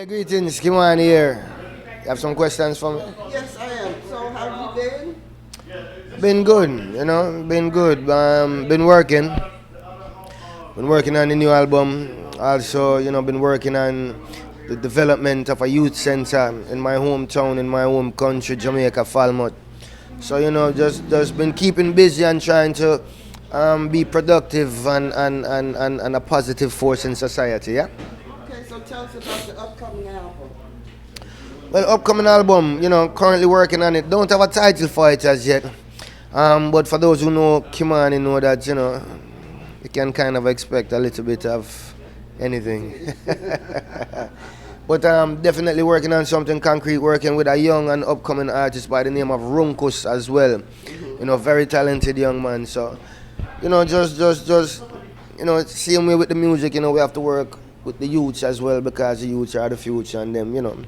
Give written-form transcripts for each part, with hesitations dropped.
Yeah, greetings, Kimani here. You have some questions for me? Yes, I am. So, how have you been? Been good, been good. Been working on the new album. Also, been working on the development of a youth center in my hometown, in my home country, Jamaica, Falmouth. So, just been keeping busy and trying to be productive and a positive force in society, yeah? Okay, so tell us about the upcoming album. Well, upcoming album, currently working on it. Don't have a title for it as yet. But for those who know Kimani know that, you can kind of expect a little bit of anything. But I'm definitely working on something concrete, working with a young and upcoming artist by the name of Runkus as well. Very talented young man. So, just same way with the music, we have to work with the youths as well because the youths are the future and them,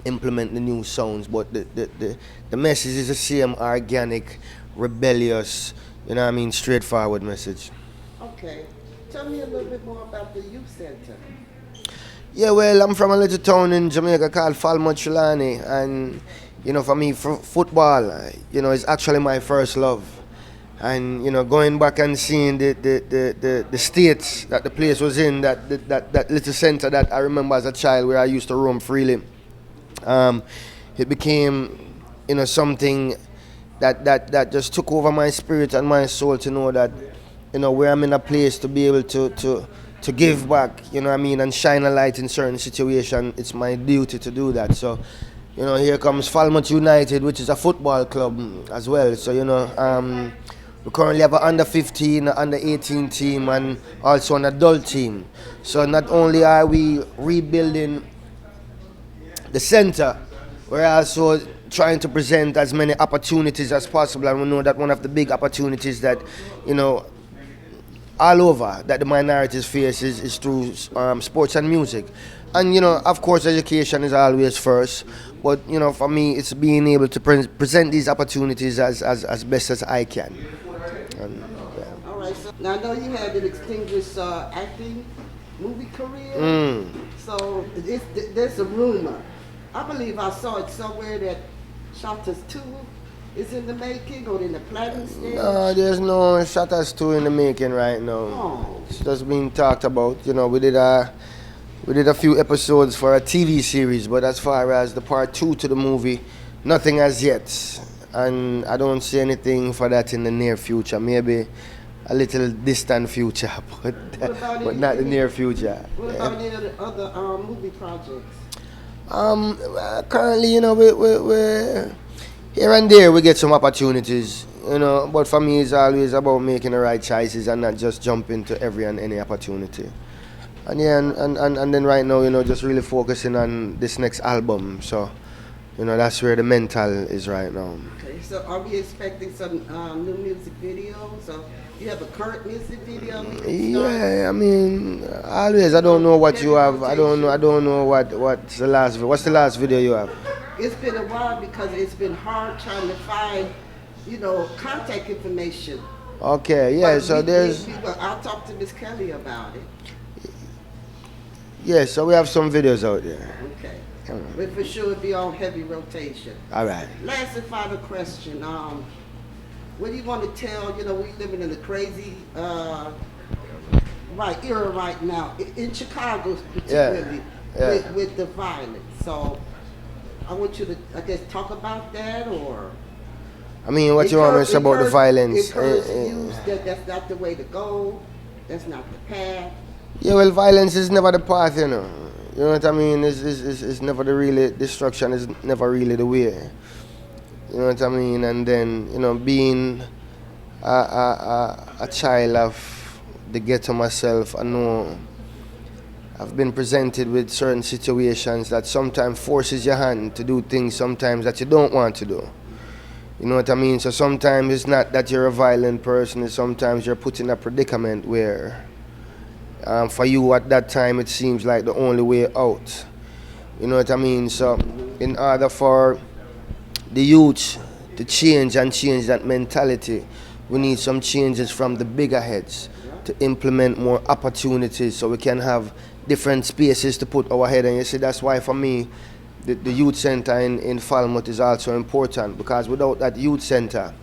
implement the new sounds. But the message is the same, organic, rebellious, straightforward message. Okay, tell me a little bit more about the youth center. Yeah, well, I'm from a little town in Jamaica called Falmouth, Trelawney, and for me, football, is actually my first love. And going back and seeing the states that the place was in, that little center that I remember as a child where I used to roam freely, it became something that just took over my spirit and my soul to know that where I'm in a place to be able to give back, and shine a light in certain situations. It's my duty to do that. So, here comes Falmouth United, which is a football club as well. So, we currently have an under 15, under 18 team, and also an adult team. So, not only are we rebuilding the center, we're also trying to present as many opportunities as possible. And we know that one of the big opportunities that, all over that the minorities face is through sports and music. And of course, education is always first. But for me, it's being able to present these opportunities as best as I can. And, All right, so now I know you had an distinguished acting movie career. So there's a rumor. I believe I saw it somewhere that Shotters 2 is in the making or in the planning stage. No, there's no Shotters 2 in the making right now. Oh. It's just being talked about. We did a few episodes for a TV series, but as far as the part 2 to the movie, nothing as yet. And I don't see anything for that in the near future. Maybe a little distant future, but not the near future. What about any other movie projects? Currently, we're here and there we get some opportunities, but for me it's always about making the right choices and not just jump into every and any opportunity. And yeah, and then right now, just really focusing on this next album. So, that's where the mental is right now. Okay, so are we expecting some new music videos? So you have a current music video? Yeah, I mean, always. I don't know what you have. I don't know what's the last video you have. It's been a while because it's been hard trying to find, contact information. Okay, yeah. But so there's. I'll talk to Miss Kelly about it. Yeah, so we have some videos out there. Okay. But for sure it'll be on heavy rotation. All right. Last and final question. What do you want to tell? We living in a crazy era right now in Chicago, particularly with the violence. So I want you to, I guess, talk about that or. I mean, what you want to say about the violence? That's not the way to go. That's not the path. Yeah, well, violence is never the path, You know what I mean? It's never the really destruction. Is never really the way. You know what I mean? And then being a child of the ghetto myself, I know I've been presented with certain situations that sometimes forces your hand to do things sometimes that you don't want to do. You know what I mean? So sometimes it's not that you're a violent person, it's sometimes you're put in a predicament where for you at that time it seems like the only way out. You know what I mean? So in order for the youth to change and change that mentality, we need some changes from the bigger heads. to implement more opportunities so we can have different spaces to put our head. And you see, that's why for me, the youth center in Falmouth is also important, because without that youth center,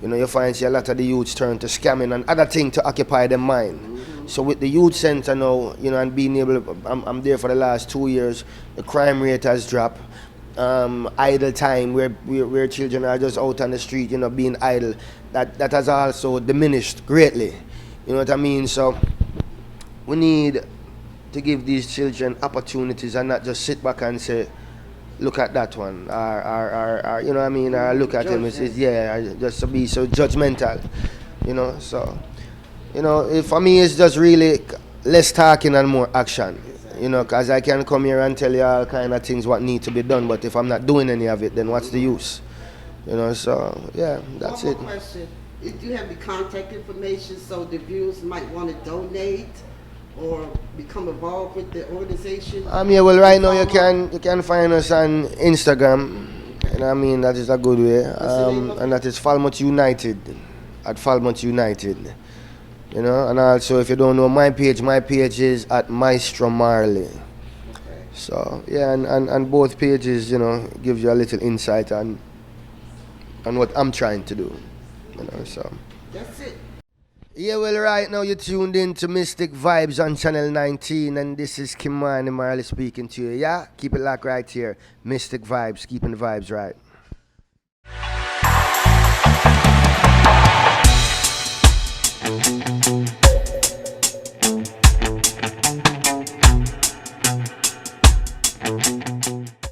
you find a lot of the youths turn to scamming and other things to occupy their mind. So with the youth center now, and being able, I'm there for the last 2 years, the crime rate has dropped. Idle time where children are just out on the street, being idle, that has also diminished greatly. You know what I mean? So we need to give these children opportunities and not just sit back and say, look at that one, or you know what I mean, or look at him, just to be so judgmental, so for me it's just really less talking and more action, because I can come here and tell you all kind of things what need to be done, but if I'm not doing any of it, then what's the use, so yeah, that's it. One more question. If you have the contact information so the viewers might want to donate or become involved with the organization? Yeah, well, right now you can find us on Instagram. That is a good way. And that is Falmouth United, at Falmouth United. And also, if you don't know my page is at Maestro Marley. Okay. So yeah, and both pages, give you a little insight on what I'm trying to do. So that's it. Yeah, well, right now you're tuned in to Mystic Vibes on Channel 19, and this is Kimani Marley speaking to you. Yeah, keep it locked right here. Mystic Vibes, keeping the vibes right.